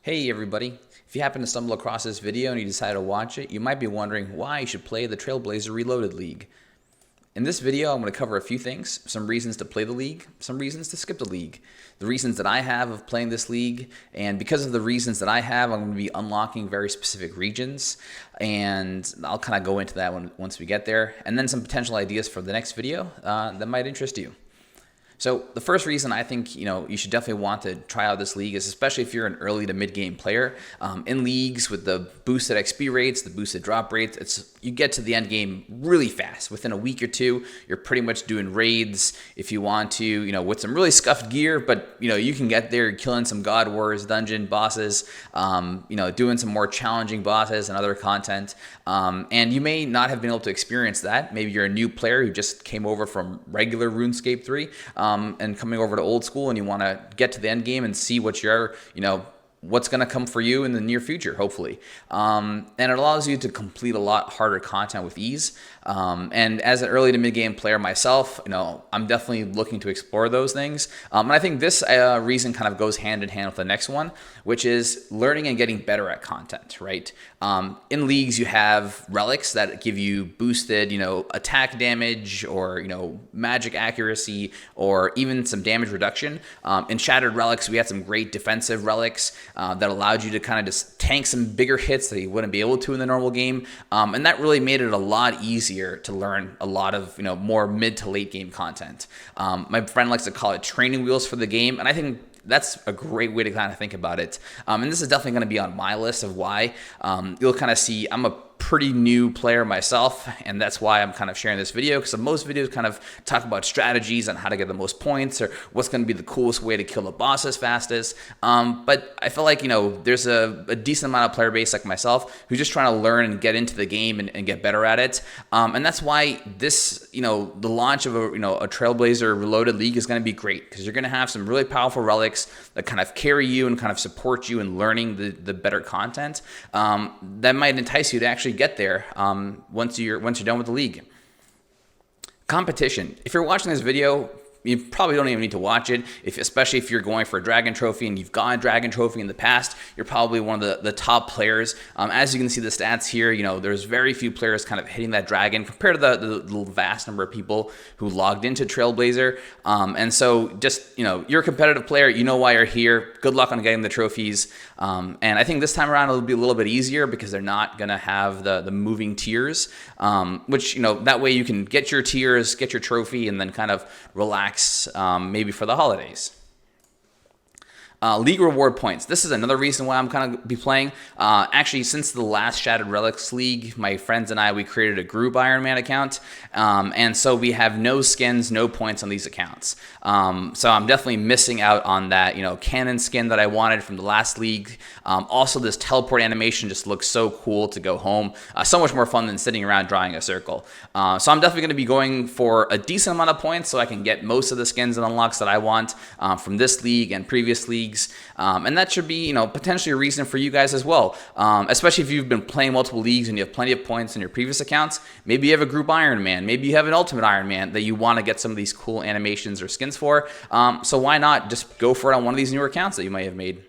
Hey everybody, if you happen to stumble across this video and you decide to watch it, you might be wondering why you should play the Trailblazer Reloaded League. In this video, I'm going to cover a few things, some reasons to play the league, some reasons to skip the league, the reasons that I have of playing this league, and because of the reasons that I have, I'm going to be unlocking very specific regions, and I'll kind of go into that once we get there, and then some potential ideas for the next video that might interest you. So the first reason I think you should definitely want to try out this league is especially if you're an early to mid game player. In leagues with the boosted XP rates, the boosted drop rates, you get to the end game really fast. Within a week or two, you're pretty much doing raids if you want to, with some really scuffed gear, but you can get there killing some God Wars dungeon bosses, doing some more challenging bosses and other content. And you may not have been able to experience that. Maybe you're a new player who just came over from regular RuneScape 3. And coming over to old school, and you want to get to the end game and see what what's going to come for you in the near future, hopefully. And it allows you to complete a lot harder content with ease. And as an early to mid game player myself, I'm definitely looking to explore those things. And I think this reason kind of goes hand in hand with the next one, which is learning and getting better at content, right? In leagues, you have relics that give you boosted, attack damage or, magic accuracy or even some damage reduction. In Shattered Relics, we had some great defensive relics that allowed you to kind of just tank some bigger hits that you wouldn't be able to in the normal game. And that really made it a lot easier to learn a lot of, more mid to late game content. My friend likes to call it training wheels for the game. And I think that's a great way to kind of think about it. And this is definitely going to be on my list of why. You'll kind of see I'm a pretty new player myself, and that's why I'm kind of sharing this video, because most videos kind of talk about strategies on how to get the most points or what's going to be the coolest way to kill the boss fastest. But I feel like, there's a decent amount of player base like myself who's just trying to learn and get into the game and get better at it. And that's why this, the launch of a Trailblazer Reloaded League is going to be great, because you're going to have some really powerful relics that kind of carry you and kind of support you in learning the better content that might entice you to actually get there once you're done with the league. Competition. If you're watching this video, you probably don't even need to watch it, especially if you're going for a Dragon Trophy and you've gotten a Dragon Trophy in the past. You're probably one of the top players. As you can see the stats here, there's very few players kind of hitting that Dragon compared to the vast number of people who logged into Trailblazer. And so just, you're a competitive player. You know why you're here. Good luck on getting the trophies. And I think this time around it'll be a little bit easier because they're not going to have the moving tiers, which, that way you can get your tiers, get your trophy, and then kind of relax maybe for the holidays. League reward points. This is another reason why I'm kind of be playing. Actually, since the last Shattered Relics League, my friends and I, we created a group Iron Man account. And so we have no skins, no points on these accounts. So I'm definitely missing out on that, cannon skin that I wanted from the last league. Also, this teleport animation just looks so cool to go home. So much more fun than sitting around drawing a circle. So I'm definitely going to be going for a decent amount of points so I can get most of the skins and unlocks that I want from this league and previous leagues. And that should be, potentially a reason for you guys as well. Especially if you've been playing multiple leagues and you have plenty of points in your previous accounts. Maybe you have a group Iron Man. Maybe you have an Ultimate Iron Man that you want to get some of these cool animations or skins for. So why not just go for it on one of these newer accounts that you might have made?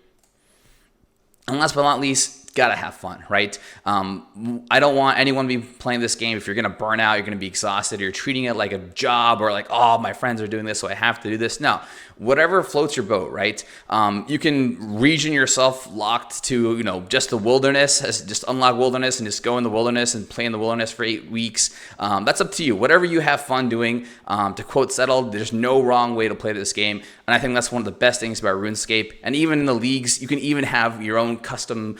And last but not least, gotta have fun, right? I don't want anyone to be playing this game if you're gonna burn out, you're gonna be exhausted, you're treating it like a job or like, oh, my friends are doing this, so I have to do this. No, whatever floats your boat, right? You can region yourself locked to, just the wilderness, just unlock wilderness and just go in the wilderness and play in the wilderness for 8 weeks. That's up to you. Whatever you have fun doing, to quote Settled, there's no wrong way to play this game. And I think that's one of the best things about RuneScape. And even in the leagues, you can even have your own custom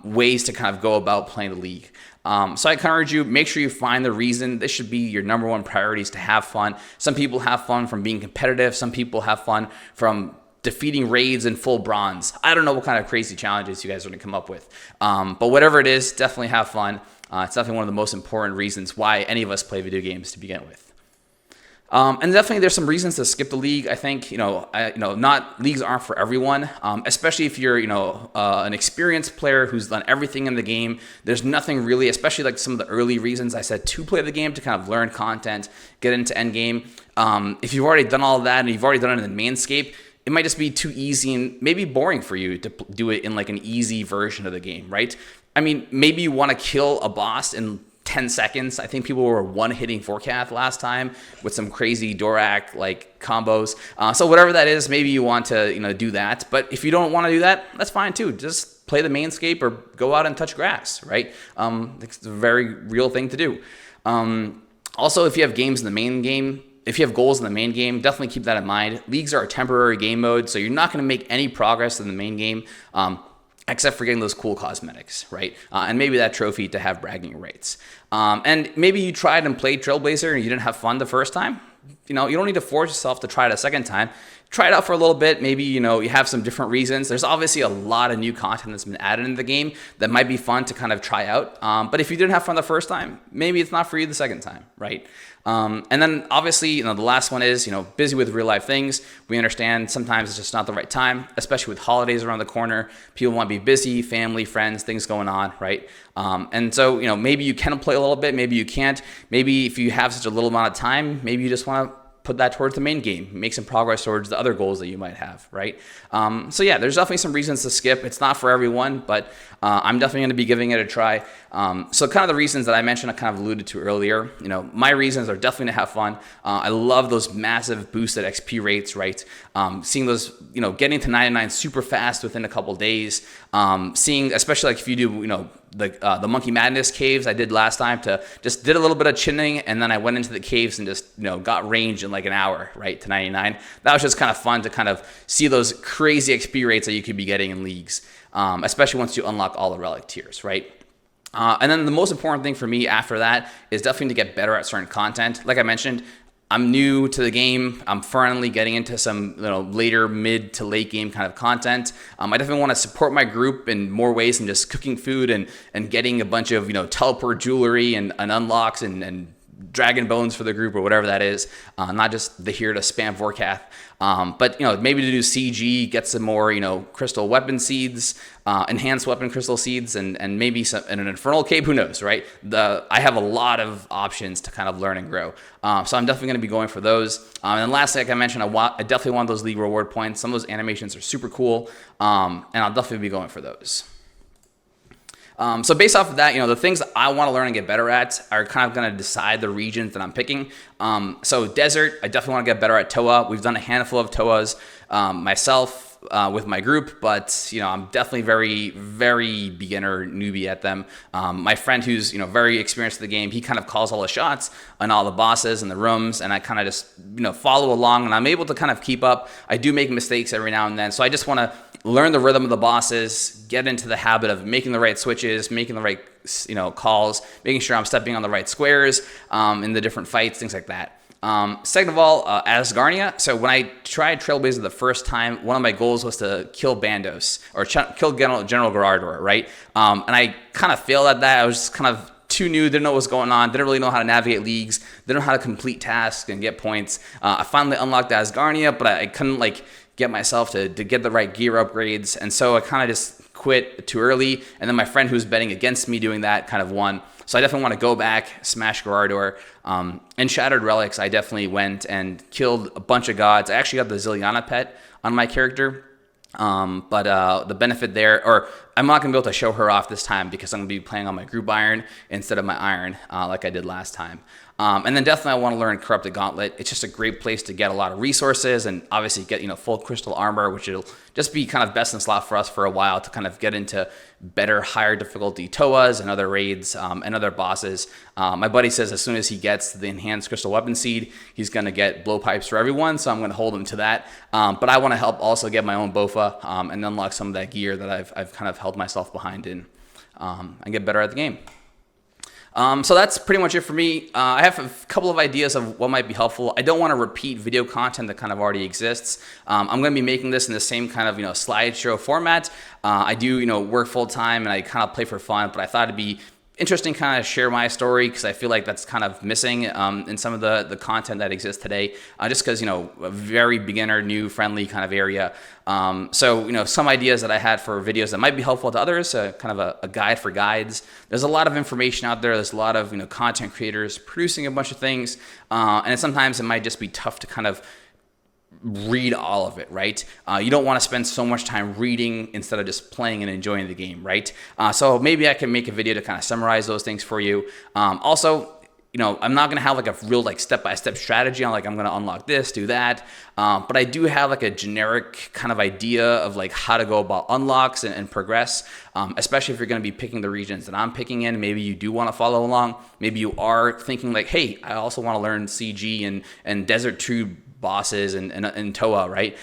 ways to kind of go about playing the league. So I encourage you, make sure you find the reason. This should be your number one priority, is to have fun. Some people have fun from being competitive. Some people have fun from defeating raids in full bronze. I don't know what kind of crazy challenges you guys are going to come up with. But whatever it is, definitely have fun. It's definitely one of the most important reasons why any of us play video games to begin with. And definitely there's some reasons to skip the league. I think, not leagues aren't for everyone, especially if you're, an experienced player who's done everything in the game. There's nothing really, especially like some of the early reasons I said to play the game, to kind of learn content, get into endgame. If you've already done all of that and you've already done it in Mainscape, it might just be too easy and maybe boring for you to do it in like an easy version of the game, right? I mean, maybe you want to kill a boss in 10 seconds. I think people were one-hitting Vorkath last time with some crazy Dorak like combos. So whatever that is, maybe you want to do that. But if you don't want to do that, that's fine too. Just play the mainscape or go out and touch grass, right? It's a very real thing to do. Also, if you have games in the main game, if you have goals in the main game, definitely keep that in mind. Leagues are a temporary game mode, so you're not going to make any progress in the main game. Except for getting those cool cosmetics, right? And maybe that trophy to have bragging rights. And maybe you tried and played Trailblazer and you didn't have fun the first time. You don't need to force yourself to try it a second time. Try it out for a little bit. Maybe, you have some different reasons. There's obviously a lot of new content that's been added into the game that might be fun to kind of try out. But if you didn't have fun the first time, maybe it's not for you the second time, right? And then obviously, the last one is, busy with real life things. We understand sometimes it's just not the right time, especially with holidays around the corner. People want to be busy, family, friends, things going on, right? And so, maybe you can play a little bit, maybe you can't. Maybe if you have such a little amount of time, maybe you just want to put that towards the main game, make some progress towards the other goals that you might have, right? So yeah, there's definitely some reasons to skip. It's not for everyone, but I'm definitely going to be giving it a try. So kind of the reasons that I mentioned, I kind of alluded to earlier. My reasons are definitely to have fun. I love those massive boosted XP rates, right? Seeing those, getting to 99 super fast within a couple days. Seeing, especially like if you do, the Monkey Madness caves I did last time, to just did a little bit of chinning, and then I went into the caves and just got range in like an hour, right, to 99. That was just kind of fun to kind of see those crazy XP rates that you could be getting in leagues, especially once you unlock all the relic tiers, right? And then the most important thing for me after that is definitely to get better at certain content. Like I mentioned, I'm new to the game. I'm finally getting into some later mid to late game kind of content. I definitely want to support my group in more ways than just cooking food and getting a bunch of teleport jewelry and unlocks and dragon bones for the group or whatever that is. Not just the here to spam Vorkath. But maybe to do CG, get some more crystal weapon seeds, enhanced weapon crystal seeds, and maybe an infernal cape. Who knows, right? I have a lot of options to kind of learn and grow. So I'm definitely going to be going for those. And then lastly, like I mentioned, I definitely want those league reward points. Some of those animations are super cool, and I'll definitely be going for those. So based off of that, the things that I want to learn and get better at are kind of going to decide the regions that I'm picking. So desert, I definitely want to get better at Toa. We've done a handful of Toas myself with my group, but I'm definitely very, very beginner newbie at them. My friend who's very experienced in the game, he kind of calls all the shots on all the bosses and the rooms, and I kind of just follow along, and I'm able to kind of keep up. I do make mistakes every now and then, so I just want to learn the rhythm of the bosses, get into the habit of making the right switches, making the right calls, making sure I'm stepping on the right squares in the different fights, things like that. Second of all, Asgarnia. So when I tried Trailblazer the first time, one of my goals was to kill Bandos, or kill General Gerardor, right? And I kind of failed at that. I was just kind of too new, didn't know what was going on, didn't really know how to navigate leagues, didn't know how to complete tasks and get points. I finally unlocked Asgarnia, but I couldn't get myself to get the right gear upgrades, and so I kind of just quit too early, and then my friend who was betting against me doing that kind of won. So I definitely want to go back, smash Gerardor. And Shattered Relics, I definitely went and killed a bunch of gods. I actually got the Ziliana pet on my character. But the benefit there, or I'm not going to be able to show her off this time because I'm going to be playing on my group iron instead of my iron like I did last time. And then definitely I want to learn Corrupted Gauntlet. It's just a great place to get a lot of resources and obviously get full crystal armor, which will just be kind of best in slot for us for a while to kind of get into better, higher difficulty Toas and other raids and other bosses. My buddy says as soon as he gets the enhanced crystal weapon seed, he's going to get blowpipes for everyone, so I'm going to hold him to that. But I want to help also get my own Bofa and unlock some of that gear that I've kind of held myself behind in and get better at the game. So that's pretty much it for me. I have a couple of ideas of what might be helpful. I don't want to repeat video content that kind of already exists. I'm going to be making this in the same kind of slideshow format. I do work full time and I kind of play for fun, but I thought it'd be interesting kind of share my story because I feel like that's kind of missing in some of the content that exists today, just because a very beginner, new, friendly kind of area. So some ideas that I had for videos that might be helpful to others, kind of a guide for guides. There's a lot of information out there. There's a lot of content creators producing a bunch of things, and sometimes it might just be tough to kind of read all of it, right? You don't want to spend so much time reading instead of just playing and enjoying the game, right? So maybe I can make a video to kind of summarize those things for you. Also, I'm not going to have like a real like step-by-step strategy on like I'm going to unlock this, do that. But I do have like a generic kind of idea of like how to go about unlocks and progress, especially if you're going to be picking the regions that I'm picking in. Maybe you do want to follow along. Maybe you are thinking like, hey, I also want to learn CG and Desert Tube bosses and TOA, right?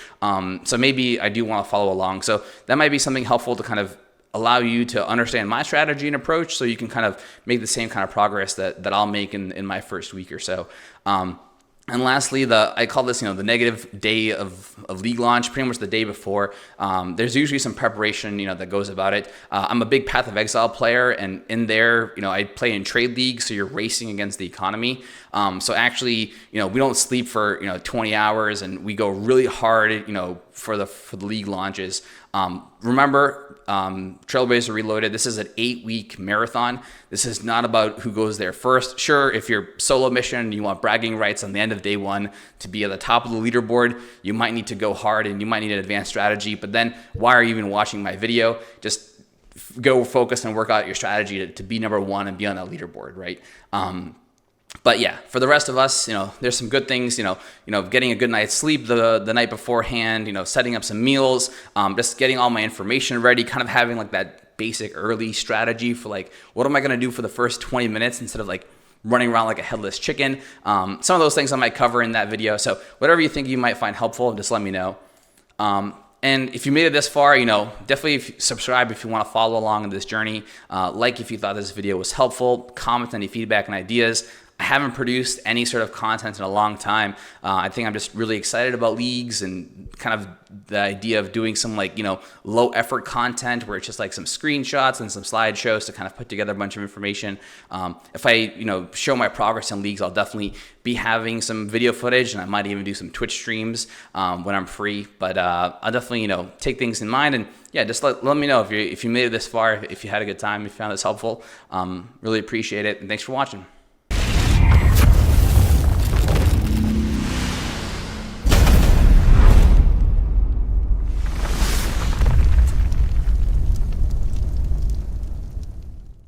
So maybe I do want to follow along. So that might be something helpful to kind of allow you to understand my strategy and approach so you can kind of make the same kind of progress that I'll make in my first week or so. And lastly, I call this, the negative day of league launch, pretty much the day before. There's usually some preparation, that goes about it. I'm a big Path of Exile player, and in there, I play in trade leagues, so you're racing against the economy. So actually, we don't sleep for 20 hours, and we go really hard, for the league launches. Remember, Trailblazer Reloaded, this is an 8-week marathon. This is not about who goes there first. Sure, if you're solo mission and you want bragging rights on the end of day one to be at the top of the leaderboard, you might need to go hard and you might need an advanced strategy. But then why are you even watching my video? Just go focus and work out your strategy to be number one and be on that leaderboard, right? But yeah, for the rest of us, there's some good things, getting a good night's sleep the night beforehand, setting up some meals, just getting all my information ready, kind of having like that basic early strategy for like, what am I going to do for the first 20 minutes instead of like running around like a headless chicken. Some of those things I might cover in that video. So whatever you think you might find helpful, just let me know. And if you made it this far, definitely subscribe if you want to follow along in this journey. Like if you thought this video was helpful, comment any feedback and ideas. I haven't produced any sort of content in a long time. I think I'm just really excited about leagues and kind of the idea of doing some like, low effort content where it's just like some screenshots and some slideshows to kind of put together a bunch of information. If I, show my progress in leagues, I'll definitely be having some video footage, and I might even do some Twitch streams when I'm free. But I'll definitely, take things in mind, and yeah, just let me know if you made it this far, if you had a good time, if you found this helpful. Really appreciate it, and thanks for watching.